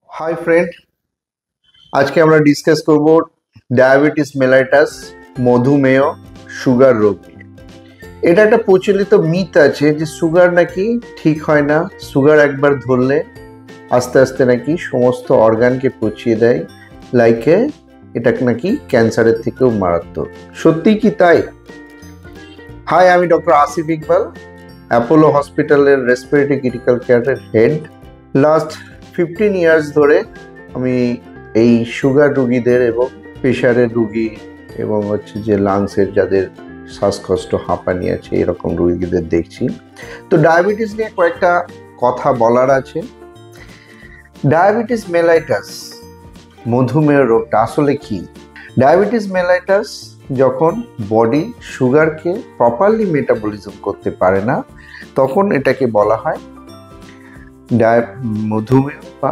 Hi friend, আজকে আমরা discuss করব ডায়াবেটিস মেলাইটাস, মধুমেহ, সুগার রোগ নিয়ে। এটা একটা প্রচলিত মিথ আছে যে সুগার নাকি ঠিক হয় না, সুগার একবার ধরলে আস্তে আস্তে নাকি সমস্ত অর্গানকে পচিয়ে দেয়, লাইকে এটা নাকি ক্যান্সারের থেকেও মারাত্মক। সত্যি কি তাই? হাই, আমি ডক্টর আসিফ ইকবাল, অ্যাপোলো হসপিটালের রেসপিরেটরি ক্রিটিক্যাল কেয়ারের হেড। লাস্ট 15 ইয়ার্স ধরে আমি এই সুগার রুগীদের এবং প্রেশারের রুগী এবং যে লাংসের যাদের শ্বাসকষ্ট হাঁপানি আছে এরকম রুগীদের দেখছি। তো ডায়াবেটিস নিয়ে কয়েকটা কথা বলার আছে। ডায়াবেটিস মেলাইটাস, মধুমেহ রোগটা আসলে কি? ডায়াবেটিস মেলাইটাস যখন বডি সুগারকে প্রপারলি মেটাবলিজম করতে পারে না, তখন এটাকে বলা হয় মধুমেহ বা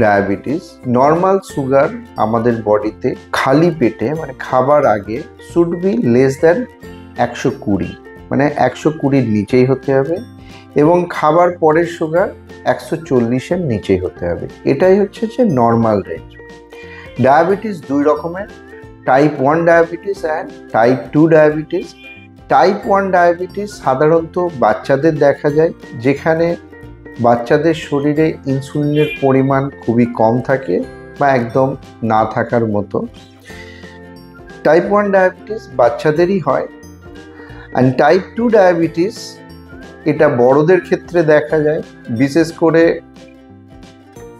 ডায়াবেটিস। নর্মাল সুগার আমাদের বডিতে খালি পেটে মানে খাবার আগে শুড বি লেস দ্যান 120, মানে 120-র নিচেই হতে হবে, এবং খাবার পরের সুগার 140-এর নিচেই হতে হবে। এটাই হচ্ছে যে নর্মাল রেঞ্জ। ডায়াবেটিস দুই রকমের, type 1 diabetes and type 2 diabetes. Type 1 diabetes সাধারণত বাচ্চাদের দেখা যায়, যেখানে বাচ্চাদের শরীরে ইনসুলিনের পরিমাণ খুবই কম থাকে বা একদম না থাকার মতো। টাইপ 1 ডায়াবেটিস বাচ্চাদেরই হয়। অ্যান্ড টাইপ 2 ডায়াবেটিস এটা বড়দের ক্ষেত্রে দেখা যায়, বিশেষ করে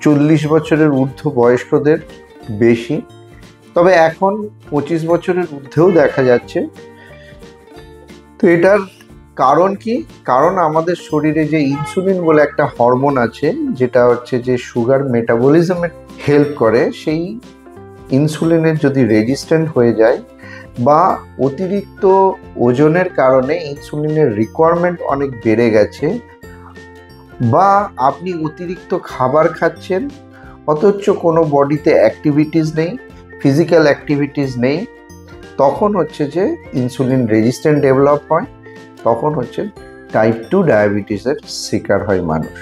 40 বছরের ঊর্ধ্ব বয়স্কদের বেশি, তবে এখন 25 বছরের ঊর্ধ্বেও দেখা যাচ্ছে। তো এটার কারণ কি? কারণ আমাদের শরীরে যে ইনসুলিন বলে একটা হরমোন আছে, যেটা হচ্ছে যে সুগার মেটাবলিজমে হেল্প করে, সেই ইনসুলিনের যদি রেজিস্ট্যান্ট হয়ে যায় বা অতিরিক্ত ওজনের কারণে ইনসুলিনের রিকোয়ারমেন্ট অনেক বেড়ে গেছে, বা আপনি অতিরিক্ত খাবার খাচ্ছেন অথচ কোনো বডিতে অ্যাক্টিভিটিস নেই, ফিজিক্যাল অ্যাক্টিভিটিস নেই, তখন হচ্ছে যে ইনসুলিন রেজিস্ট্যান্ট ডেভেলপ হয়, তখন হচ্ছে টাইপ 2 ডায়াবেটিসের শিকার হয় মানুষ।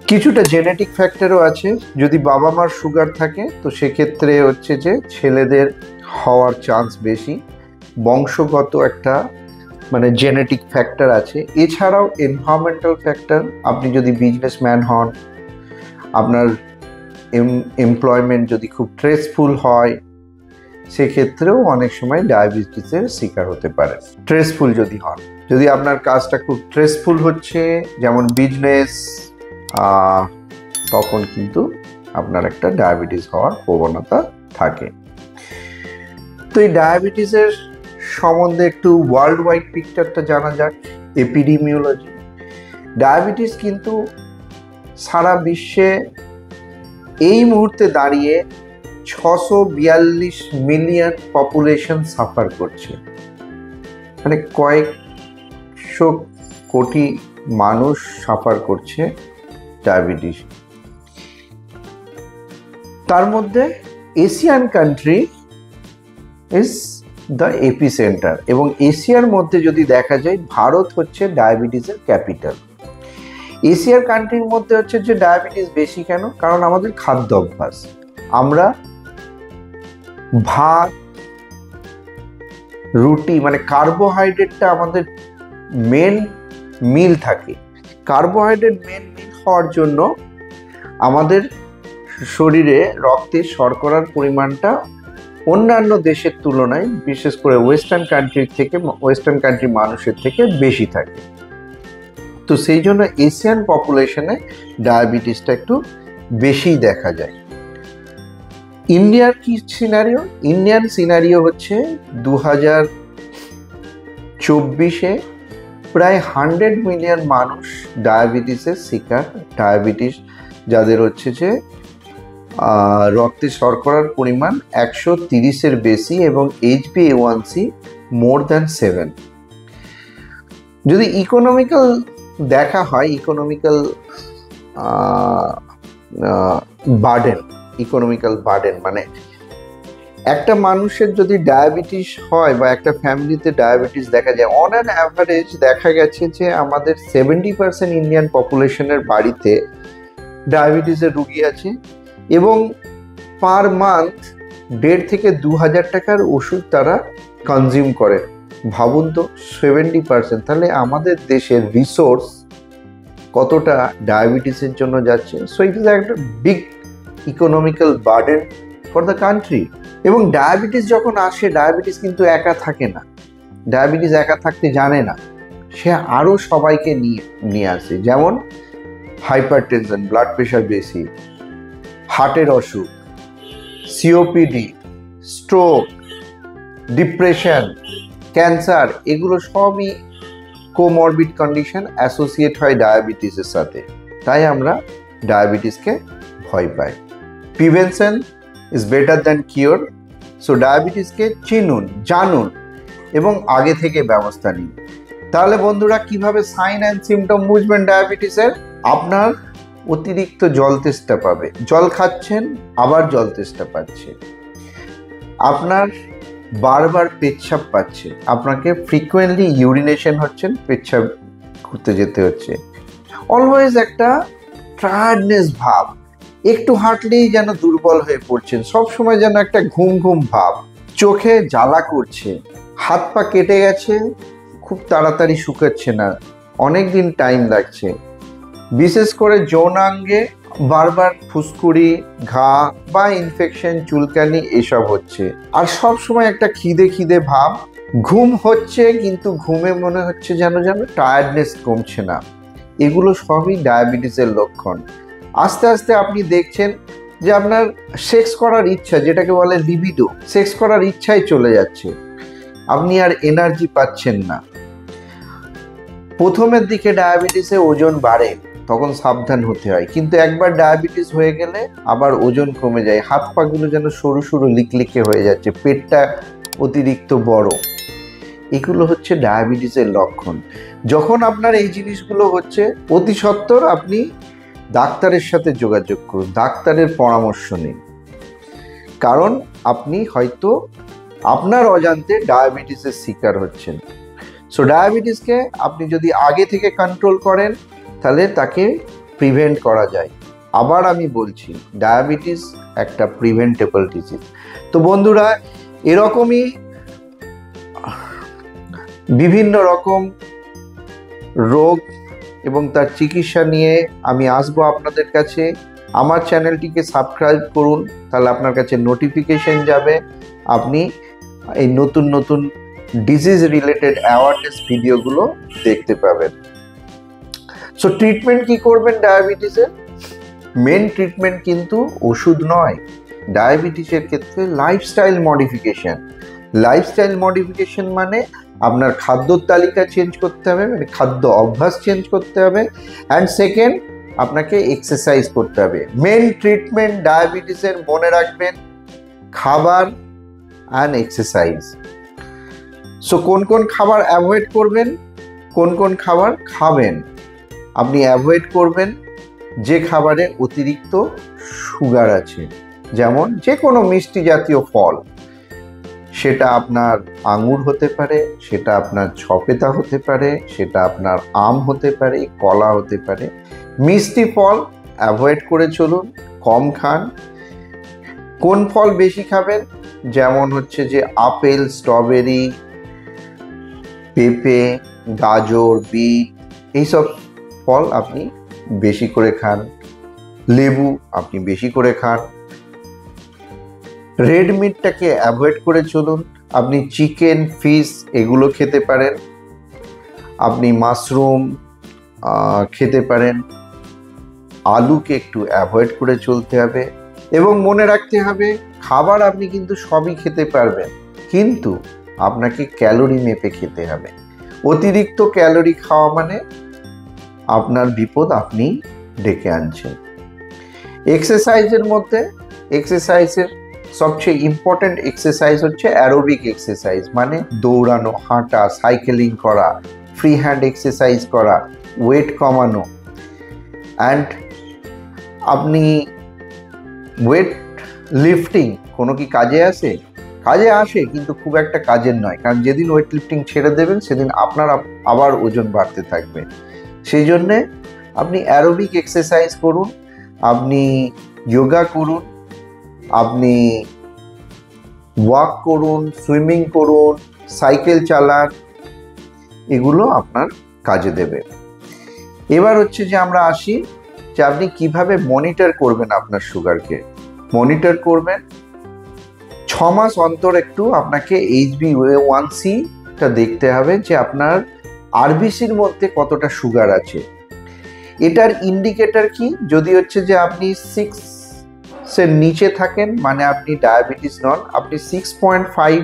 কিছুটা জেনেটিক ফ্যাক্টরও আছে। যদি বাবা মার সুগার থাকে তো সেক্ষেত্রে হচ্ছে যে ছেলেদের হওয়ার চান্স বেশি, বংশগত একটা মানে জেনেটিক ফ্যাক্টর আছে। এছাড়াও এনভায়রনমেন্টাল ফ্যাক্টর, আপনি যদি বিজনেসম্যান হন, আপনার এমপ্লয়মেন্ট যদি খুব স্ট্রেসফুল হয়, সেক্ষেত্রেও অনেক সময় ডায়াবেটিসের শিকার হতে পারে। স্ট্রেসফুল যদি হন, যদি আপনার কাজটা খুব স্ট্রেসফুল হচ্ছে, যেমন বিজনেস, তখন কিন্তু আপনার একটা ডায়াবেটিস হওয়ার প্রবণতা থাকে। তো এই ডায়াবেটিসের সম্বন্ধে একটু ওয়ার্ল্ড ওয়াইড পিকচারটা জানা যাক। এপিডেমিওলজি, ডায়াবেটিস কিন্তু সারা বিশ্বে এই মুহূর্তে দাঁড়িয়ে 642 মিলিয়ন পপুলেশন সাফার করছে, মানে কয়েকশো কোটি মানুষ সাফার করছে ডায়াবেটিস। তার মধ্যে Asian country is the epicentre, এবং এশিয়ার মধ্যে যদি দেখা যায় ভারত হচ্ছে ডায়াবেটিসের ক্যাপিটাল। এশিয়ার কান্ট্রির মধ্যে হচ্ছে যে ডায়াবেটিস বেশি কেন? কারণ আমাদের খাদ্য অভ্যাস, আমরা ভাত রুটি মানে কার্বোহাইড্রেটটা আমাদের মেন মিল থাকে। কার্বোহাইড্রেট মেন মিল হওয়ার জন্য আমাদের শরীরে রক্তে শর্করার পরিমাণটা অন্যান্য দেশের তুলনায়, বিশেষ করে ওয়েস্টার্ন কান্ট্রি মানুষের থেকে বেশি থাকে। তো সেই জন্য এশিয়ান পপুলেশনে ডায়াবেটিসটা একটু বেশি দেখা যায়। ইন্ডিয়ার কি সিনারিও? ইন্ডিয়ান সিনারিও হচ্ছে 2024-এ প্রায় 100 মিলিয়ন মানুষ ডায়াবেটিসের শিকার। ডায়াবেটিস যাদের হচ্ছে যে রক্তে শর্করার পরিমাণ 130-এর বেশি এবং HbA1c মোর দ্যান 7। যদি ইকোনমিক্যাল দেখা হয়, ইকোনমিক্যাল বার্ডেন মানে একটা মানুষের যদি ডায়াবেটিস হয় বা একটা ফ্যামিলিতে ডায়াবেটিস দেখা যায়, অন অ্যান অ্যাভারেজ দেখা গেছে যে আমাদের 70% ইন্ডিয়ান পপুলেশনের বাড়িতে ডায়াবেটিসের রুগী আছে এবং পার মান্থ 1.5 থেকে 2,000 টাকার ওষুধ তারা কনজিউম করে। ভাবুন তো 70%, তাহলে আমাদের দেশের রিসোর্স কতটা ডায়াবেটিসের জন্য যাচ্ছে। সো ইট ইজ একটা big economical burden for the country. এবং ডায়াবেটিস যখন আসে, ডায়াবেটিস কিন্তু একা থাকে না, ডায়াবেটিস একা থাকতে জানে না, সে আরও সবাইকে নিয়ে আসে। যেমন হাইপারটেনশন, ব্লাড প্রেশার বেশি, হার্টের অসুখ, সিওপিডি, স্ট্রোক, ডিপ্রেশন, ক্যান্সার, এগুলো সবই কোমরবিড কন্ডিশন অ্যাসোসিয়েট হয় ডায়াবেটিসের সাথে। তাই আমরা ডায়াবেটিসকে ভয় পাই। Prevention is better than cure. So ডায়াবেটিসকে চিনুন, জানুন এবং আগে থেকে ব্যবস্থা নিন। তাহলে বন্ধুরা, কিভাবে সাইন অ্যান্ড সিমটম বুঝবেন ডায়াবেটিসের? আপনার অতিরিক্ত জল তেষ্টা পাবে, জল খাচ্ছেন আবার জল তেষ্টা পাচ্ছে, আপনার বারবার পেচ্ছাপ পাচ্ছে, আপনাকে ফ্রিকোয়েন্টলি ইউরিনেশন হচ্ছেন, পেচ্ছাপ করতে যেতে হচ্ছে, অলওয়েজ একটা টায়ার্ডনেস ভাব, একটু হাঁটলেই যেন দুর্বল হয়ে পড়ছেন, সবসময় যেন একটা ঘুম ঘুম ভাব, চোখে জ্বালা করছে, হাত পা কেটে গেছে, খুব তাড়াতাড়ি শুকাচ্ছে না, অনেক দিন টাইম লাগছে, বিশেষ করে যৌনাঙ্গে বারবার ফুসকুড়ি, ঘা বা ইনফেকশন, চুলকানি এসব হচ্ছে, আর সব সময় একটা খিদে খিদে ভাব, ঘুম হচ্ছে কিন্তু ঘুমে মনে হচ্ছে যেন টায়ার্ডনেস কমছে না। এগুলো সবই ডায়াবেটিসের লক্ষণ। আস্তে আস্তে আপনি দেখছেন যে আপনার সেক্স করার ইচ্ছা, যেটাকে বলে লিবিডো, সেক্স করার ইচ্ছাই চলে যাচ্ছে, আপনি আর এনার্জি পাচ্ছেন না। প্রথমের দিকে ডায়াবেটিসে ওজন বাড়ে, তখন সাবধান হতে হয়, কিন্তু একবার ডায়াবেটিস হয়ে গেলে আবার ওজন কমে যায়, হাত পাগুলো যেন সরু সরু লিকলিকে হয়ে যাচ্ছে, পেটটা অতিরিক্ত বড়। এগুলো হচ্ছে ডায়াবেটিসের লক্ষণ। যখন আপনার এই জিনিসগুলো হচ্ছে, অতি সত্বর আপনি ডাক্তারের সাথে যোগাযোগ করুন, ডাক্তারের পরামর্শ নিন, কারণ আপনি হয়তো আপনার অজান্তে ডায়াবেটিসের শিকার হচ্ছেন। সো ডায়াবেটিসকে আপনি যদি আগে থেকে কন্ট্রোল করেন, তাহলে তাকে প্রিভেন্ট করা যায়। আবার আমি বলছি, ডায়াবেটিস একটা প্রিভেন্টেবল ডিজিজ। তো বন্ধুরা, এরকমই বিভিন্ন রকম রোগ এবং তার চিকিৎসা নিয়ে আমি আসবো আপনাদের কাছে। আমার চ্যানেলটিকে সাবস্ক্রাইব করুন, তাহলে আপনার কাছে নোটিফিকেশন যাবে, আপনি এই নতুন নতুন ডিজিজ রিলেটেড অ্যাওয়ারনেস ভিডিওগুলো দেখতে পাবেন। সো ট্রিটমেন্ট কি করবেন ডায়াবেটিসের? মেন ট্রিটমেন্ট কিন্তু ওষুধ নয়, ডায়াবেটিসের ক্ষেত্রে লাইফস্টাইল মডিফিকেশন। লাইফস্টাইল মডিফিকেশন মানে আপনার খাদ্যর তালিকা চেঞ্জ করতে হবে, মানে খাদ্য অভ্যাস চেঞ্জ করতে হবে, অ্যান্ড সেকেন্ড আপনাকে এক্সারসাইজ করতে হবে। মেন ট্রিটমেন্ট ডায়াবেটিসের মনে রাখবেন, খাবার অ্যান্ড এক্সারসাইজ। সো কোন কোন খাবার অ্যাভয়েড করবেন, কোন কোন খাবার খাবেন? আপনি অ্যাভয়েড করবেন যে খাবারে অতিরিক্ত সুগার আছে, যেমন যে কোনো মিষ্টি জাতীয় ফল, সেটা আপনার আঙুর হতে পারে, সেটা আপনার সপেতা হতে পারে, সেটা আপনার আম হতে পারে, কলা হতে পারে। মিষ্টি ফল অ্যাভয়েড করে চলুন, কম খান। কোন ফল বেশি খাবেন? যেমন হচ্ছে যে আপেল, স্ট্রবেরি, পেঁপে, গাজর, বিট, এইসব ফল আপনি বেশি করে খান। লেবু আপনি বেশি করে খান। রেড মিটটাকে অ্যাভয়েড করে চলুন। আপনি চিকেন, ফিশ এগুলো খেতে পারেন, আপনি মাশরুম খেতে পারেন। আলুকে একটু অ্যাভয়েড করে চলতে হবে এবং মনে রাখতে হবে, খাবার আপনি কিন্তু সবই খেতে পারবেন, কিন্তু আপনাকে ক্যালোরি মেপে খেতে হবে। অতিরিক্ত ক্যালোরি খাওয়া মানে আপনার বিপদ আপনি ডেকে আনছেন। এক্সারসাইজের মধ্যে, এক্সারসাইজের সবচেয়ে ইম্পর্টেন্ট এক্সারসাইজ হচ্ছে অ্যারোবিক এক্সারসাইজ, মানে দৌড়ানো, হাঁটা, সাইকেলিং করা, ফ্রি হ্যান্ড এক্সারসাইজ করা, ওয়েট কমানো। অ্যান্ড আপনি ওয়েট লিফটিং কোনো কি কাজে আসে? কাজে আসে, কিন্তু খুব একটা কাজের নয়, কারণ যেদিন ওয়েট লিফটিং ছেড়ে দেবেন সেদিন আপনার আবার ওজন বাড়তে থাকবে। সেই জন্যে আপনি অ্যারোবিক এক্সারসাইজ করুন। আপনি যোগা করুন, আপনি ওয়াক করুন, সুইমিং করুন, সাইকেল চালান, এগুলো আপনার কাজে দেবে। এবার হচ্ছে যে আমরা আসি যে আপনি কিভাবে মনিটর করবেন আপনার সুগারকে। মনিটর করবেন 6 মাস অন্তর একটু আপনাকে HbA1c-টা দেখতে হবে যে আপনার আরবিসির মধ্যে কতটা সুগার আছে। এটার ইন্ডিকেটর কি? যদি হচ্ছে যে আপনি 6-এর নিচে থাকেন মানে আপনি ডায়াবেটিস নন, আপনি 6.5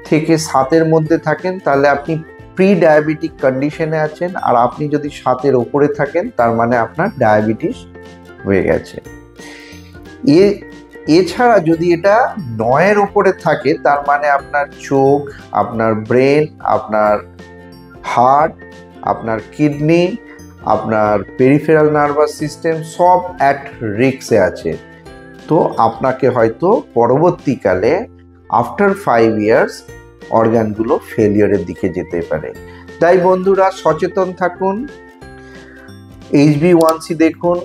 থেকে 7-এর মধ্যে থাকেন তাহলে আপনি প্রি ডায়াবেটিক কন্ডিশনে আছেন, আর আপনি যদি 7-এর ওপরে থাকেন তার মানে আপনার ডায়াবেটিস হয়ে গেছে। এছাড়া যদি এটা 9-এর ওপরে থাকে তার মানে আপনার চোখ, আপনার ব্রেন, আপনার হার্ট, আপনার কিডনি, আপনার পেরিফেরাল নার্ভাস সিস্টেম সব অ্যাট রিস্কে আছে। তো আপনাকে হয়তো পরবর্তীকালে আফটার 5 ইয়ার্স অর্গানগুলো ফেলিয়ারের দিকে যেতে পারে। তাই বন্ধুরা সচেতন থাকুন, HbA1c দেখুন,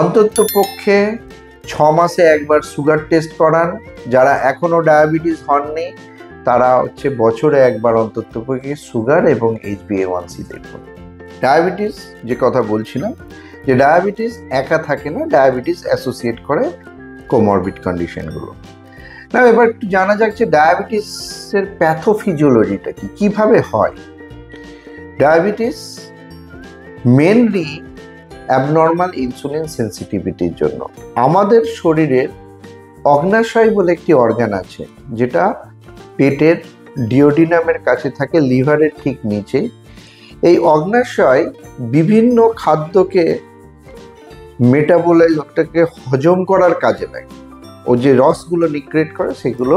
অন্ততপক্ষে 6 মাসে একবার সুগার টেস্ট করান। যারা এখনো ডায়াবেটিস হননি তারা হচ্ছে বছরে একবার অন্ততপক্ষে সুগার এবং HbA1c দেখুন। ডায়াবেটিস যে কথা বলছিলাম, যে ডায়াবেটিস একা থাকে না, ডায়াবেটিস অ্যাসোসিয়েট করে কোমরবিড কন্ডিশনগুলো। না, এবার একটু জানা যাক যে ডায়াবেটিসের প্যাথোফিজিওলজিটা কি, কিভাবে হয়। ডায়াবেটিস মেনলি অ্যাবনর্মাল ইনসুলিন সেন্সিটিভিটির জন্য। আমাদের শরীরের অগ্নাশয় বলে একটি অর্গান আছে যেটা পেটের ডিওডিনামের কাছে থাকে, লিভারের ঠিক নিচে। এই অগ্নাশয় বিভিন্ন খাদ্যকে মেটাবোলাইজটাকে হজম করার কাজে লাগে। ও যে রসগুলো নিক্রেট করে সেগুলো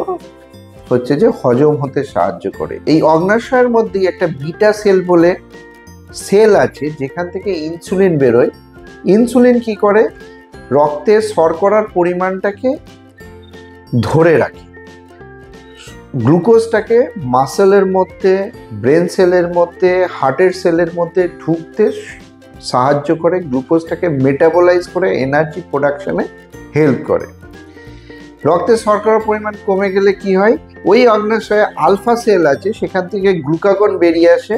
হচ্ছে যে হজম হতে সাহায্য করে। এই অগ্নাশয়ের মধ্যে একটা বিটা সেল বলে সেল আছে যেখান থেকে ইনসুলিন বেরোয়। ইনসুলিন কি করে? রক্তে শর্করার পরিমাণটাকে ধরে রাখে, গ্লুকোজটাকে মাসেলের মধ্যে, ব্রেন সেলের মধ্যে, হার্টের সেলের মধ্যে ঢুকতে সাহায্য করে, গ্লুকোজটাকে মেটাবোলাইজ করে এনার্জি প্রোডাকশনে হেল্প করে। রক্তে শর্করার পরিমাণ কমে গেলে কি হয়? ওই অগ্নাশয়ে আলফা সেল আছে, সেখান থেকে গ্লুকাগন বেরিয়ে আসে।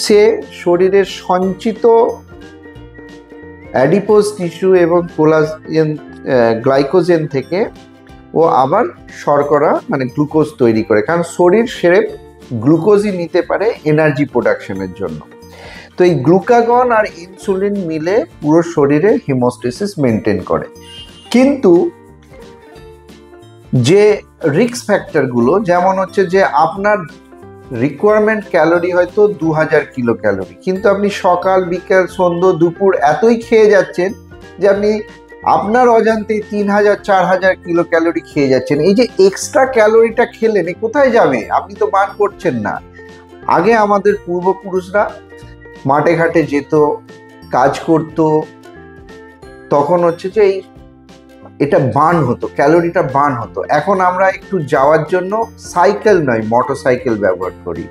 সে শরীরের সঞ্চিত অ্যাডিপোজ টিস্যু এবং কোলাজেন, গ্লাইকোজেন থেকে ও আবার শর্করা মানে গ্লুকোজ তৈরি করে, কারণ শরীর সেরেপ গ্লুকোজই নিতে পারে এনার্জি প্রোডাকশনের জন্য। তো এই গ্লুকাগন আর ইনসুলিন মিলে পুরো শরীরে হিমোস্টেসিস মেনটেন করে। কিন্তু যে রিস্ক ফ্যাক্টরগুলো, যেমন হচ্ছে যে আপনার রিকোয়ারমেন্ট ক্যালোরি হয়তো 2000 কিলো ক্যালোরি, কিন্তু আপনি সকাল বিকাল সন্ধ্যা দুপুর এতই খেয়ে যাচ্ছেন যে আপনি আপনার অজান্তেই 3000-4000 কিলো ক্যালোরি খেয়ে যাচ্ছেন। এই যে এক্সট্রা ক্যালোরিটা খেলেন কোথায় যাবে? আপনি তো বার্ন করছেন না। আগে আমাদের পূর্বপুরুষরা মাঠে ঘাটে যেত, কাজ করত, তখন হচ্ছে যে এটা বার্ন হতো, ক্যালোরিটা বার্ন হতো। এখন আমরা একটু যাওয়ার জন্য সাইকেল নয় মোটর সাইকেল ব্যবহার করি,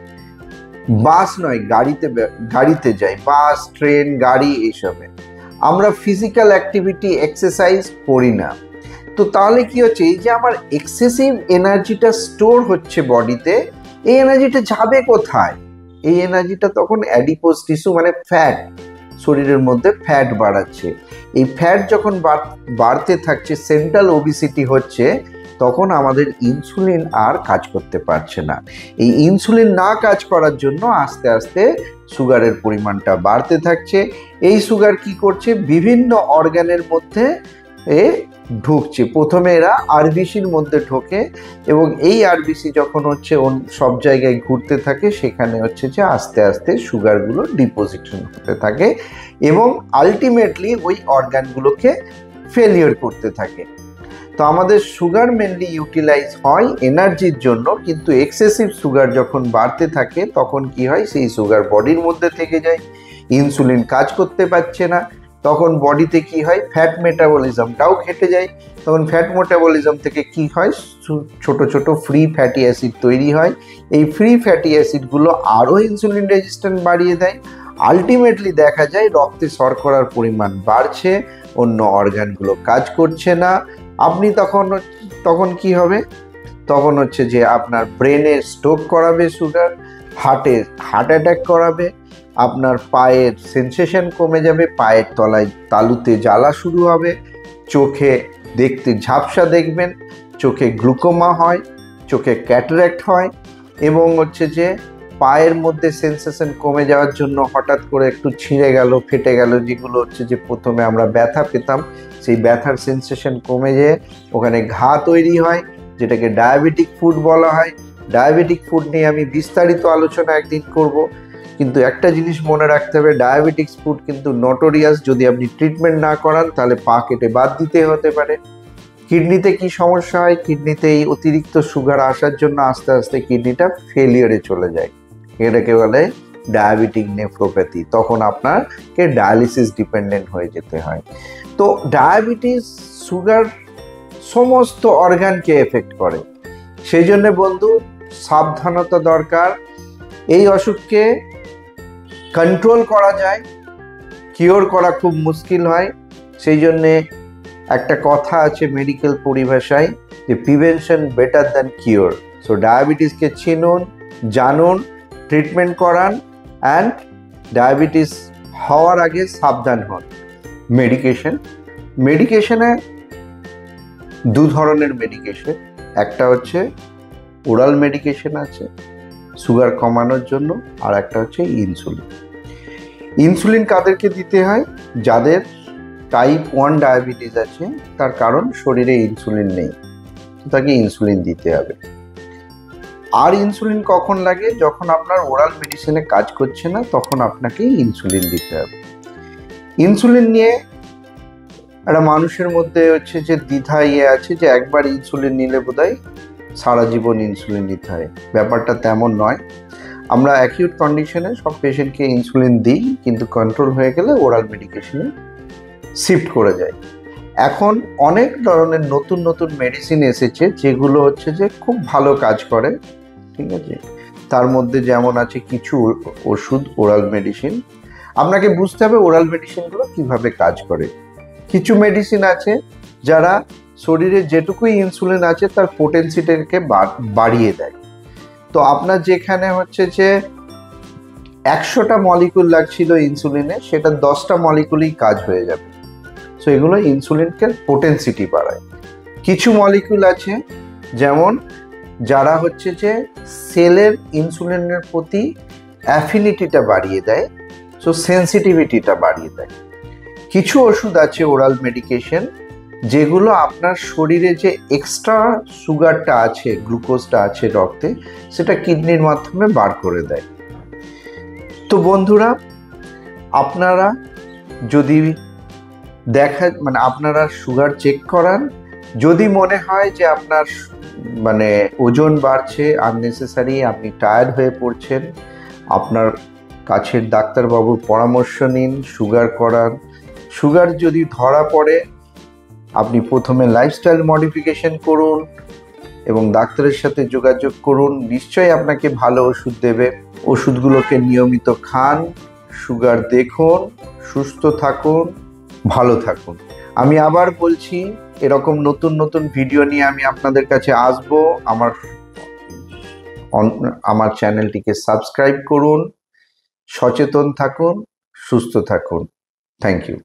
বাস নয় গাড়িতে যাই, বাস, ট্রেন, গাড়ি এইসবে। আমরা ফিজিক্যাল অ্যাক্টিভিটি এক্সারসাইজ করি না। তো তাহলে কি হচ্ছে? এই যে আমার এক্সেসিভ এনার্জিটা স্টোর হচ্ছে বডিতে, এই এনার্জিটা যাবে কোথায়? এই এনার্জিটা তখন অ্যাডিপোজ টিস্যু মানে ফ্যাট, শরীরের মধ্যে ফ্যাট বাড়াচ্ছে। এই ফ্যাট যখন বাড়তে থাকছে, সেন্ট্রাল ওবিসিটি হচ্ছে, তখন আমাদের ইনসুলিন আর কাজ করতে পারছে না। এই ইনসুলিন না কাজ করার জন্য আস্তে আস্তে সুগারের পরিমাণটা বাড়তে থাকছে। এই সুগার কি করছে? বিভিন্ন অর্গানের মধ্যে ঢুকছে। প্রথমে এরা আরবিসির মধ্যে ঢোকে এবং এই আরবিসি যখন হচ্ছে সব জায়গায় ঘুরতে থাকে, সেখানে হচ্ছে যে আস্তে আস্তে সুগারগুলো ডিপোজিশন হতে থাকে এবং আলটিমেটলি ওই অর্গানগুলোকে ফেলিওর করতে থাকে। তো আমাদের সুগার মেনলি ইউটিলাইজ হয় এনার্জির জন্য, কিন্তু এক্সেসিভ সুগার যখন বাড়তে থাকে তখন কি হয়? সেই সুগার বডির মধ্যে থেকে যায়, ইনসুলিন কাজ করতে পারছে না, তখন বডিতে কি হয়? ফ্যাট মেটাবলিজমটাও ঘটে যায়। তখন ফ্যাট মেটাবলিজম থেকে কি হয়? ছোট ছোট ফ্রি ফ্যাটি অ্যাসিড তৈরি হয়। এই ফ্রি ফ্যাটি অ্যাসিডগুলো আরও ইনসুলিন রেজিস্ট্যান্ট বাড়িয়ে দেয়, আলটিমেটলি দেখা যায় রক্তে শর্করার পরিমাণ বাড়ছে, অন্য অর্গানগুলো কাজ করছে না। আপনি তখন কি হবে? তখন হচ্ছে যে আপনার ব্রেনে স্ট্রোক করাবে সুগার, হার্ট অ্যাটাক করাবে, আপনার পায়ের সেন্সেশন কমে যাবে, পায়ের তলায় তালুতে জ্বালা শুরু হবে, চোখে দেখতে ঝাপসা দেখবেন, চোখে গ্লুকোমা হয়, চোখে ক্যাটারাক্ট হয়, এবং হচ্ছে যে পায়ের মধ্যে সেন্সেশন কমে যাওয়ার জন্য হঠাৎ করে একটু ছিঁড়ে গেল, ফেটে গেল, যেগুলো হচ্ছে যে প্রথমে আমরা ব্যথা পেতাম, সেই ব্যথার সেন্সেশন কমে যেয়ে ওখানে ঘা তৈরি হয়, যেটাকে ডায়াবেটিক ফুট বলা হয়। ডায়াবেটিক ফুট নিয়ে আমি বিস্তারিত আলোচনা একদিন করব, কিন্তু একটা জিনিস মনে রাখতে হবে, ডায়াবেটিক্স ফুট কিন্তু নটোরিয়াস। যদি আপনি ট্রিটমেন্ট না করান তাহলে পা কেটে বাদ দিতে হতে পারে। কিডনিতে কি সমস্যা হয়? কিডনিতে এই অতিরিক্ত সুগার আসার জন্য আস্তে আস্তে কিডনিটা ফেলিয়ারে চলে যায়, এটাকে বলে ডায়াবেটিক নেফ্রোপ্যাথি। তখন আপনাকে ডায়ালিসিস ডিপেন্ডেন্ট হয়ে যেতে হয়। তো ডায়াবেটিস, সুগার সমস্ত অর্গানকে এফেক্ট করে। সেই জন্য বন্ধু, সাবধানতা দরকার। এই অসুখকে কন্ট্রোল করা যায়, কিওর করা খুব মুশকিল হয়। সেই জন্যে একটা কথা আছে মেডিকেল পরিভাষায়, যে prevention better than cure. So ডায়াবেটিসকে চিনুন, জানুন, ট্রিটমেন্ট করান, অ্যান্ড ডায়াবেটিস হওয়ার আগে সাবধান হন। মেডিকেশনে দু ধরনের মেডিকেশন। একটা হচ্ছে ওরাল মেডিকেশন আছে সুগার কমানোর জন্য, আর একটা হচ্ছে ইনসুলিন। ইনসুলিন কাদেরকে দিতে হয়? যাদের টাইপ 1 ডায়াবেটিস আছে, তার কারণ শরীরে ইনসুলিন নেই, তাকে ইনসুলিন দিতে হবে। আর ইনসুলিন কখন লাগে? যখন আপনার ওরাল মেডিসিনে কাজ করছে না, তখন আপনাকে ইনসুলিন দিতে হবে। ইনসুলিন নিয়ে একটা মানুষের মধ্যে হচ্ছে যে দ্বিধা আছে, যে একবার ইনসুলিন নিলে বোধহয় সারা জীবন ইনসুলিন নিতে হয়। ব্যাপারটা তেমন নয়। আমরা অ্যাকিউট কন্ডিশনে সব পেশেন্টকে ইনসুলিন দিই, কিন্তু কন্ট্রোল হয়ে গেলে ওরাল মেডিকেশনে শিফট করে যায়। এখন অনেক ধরনের নতুন নতুন মেডিসিন এসেছে, যেগুলো হচ্ছে যে খুব ভালো কাজ করে, ঠিক আছে? তার মধ্যে যেমন আছে কিছু ওষুধ, ওরাল মেডিসিন। আপনাকে বুঝতে হবে ওরাল মেডিসিনগুলো কিভাবে কাজ করে। কিছু মেডিসিন আছে যারা শরীরে যেটুকুই ইনসুলিন আছে তার পোটেন্সিটাকে বাড়িয়ে দেয়। তো আপনার যেখানে হচ্ছে যে 100টা মলিকুল লাগছিল ইনসুলিনে, সেটা 10টা মলিকুলই কাজ হয়ে যাবে। সো এগুলো ইনসুলিনকে পোটেন্সিটি বাড়ায়। কিছু মলিকুল আছে যেমন যারা হচ্ছে যে সেলের ইনসুলিনের প্রতি অ্যাফিনিটিটা বাড়িয়ে দেয়, সো সেন্সিটিভিটিটা বাড়িয়ে দেয়। কিছু ওষুধ আছে ওরাল মেডিকেশন, যেগুলো আপনার শরীরে যে এক্সট্রা সুগারটা আছে, গ্লুকোজটা আছে রক্তে, সেটা কিডনির মাধ্যমে বার করে দেয়। তো বন্ধুরা, আপনারা যদি আপনারা সুগার চেক করান, যদি মনে হয় যে আপনার ওজন বাড়ছে আননেসেসারি, আপনি টায়ার্ড হয়ে পড়ছেন, আপনার কাছের ডাক্তারবাবুর পরামর্শ নিন, সুগার করান। সুগার যদি ধরা পড়ে, আপনি প্রথমে লাইফস্টাইল মডিফিকেশন করুন এবং ডাক্তারের সাথে যোগাযোগ করুন। নিশ্চয়ই আপনাকে ভালো ওষুধ দেবে। ওষুধগুলোকে নিয়মিত খান, সুগার দেখুন, সুস্থ থাকুন, ভালো থাকুন। আমি আবার বলছি, এরকম নতুন নতুন ভিডিও নিয়ে আমি আপনাদের কাছে আসব। আমার চ্যানেলটিকে সাবস্ক্রাইব করুন, সচেতন থাকুন, সুস্থ থাকুন। Thank you.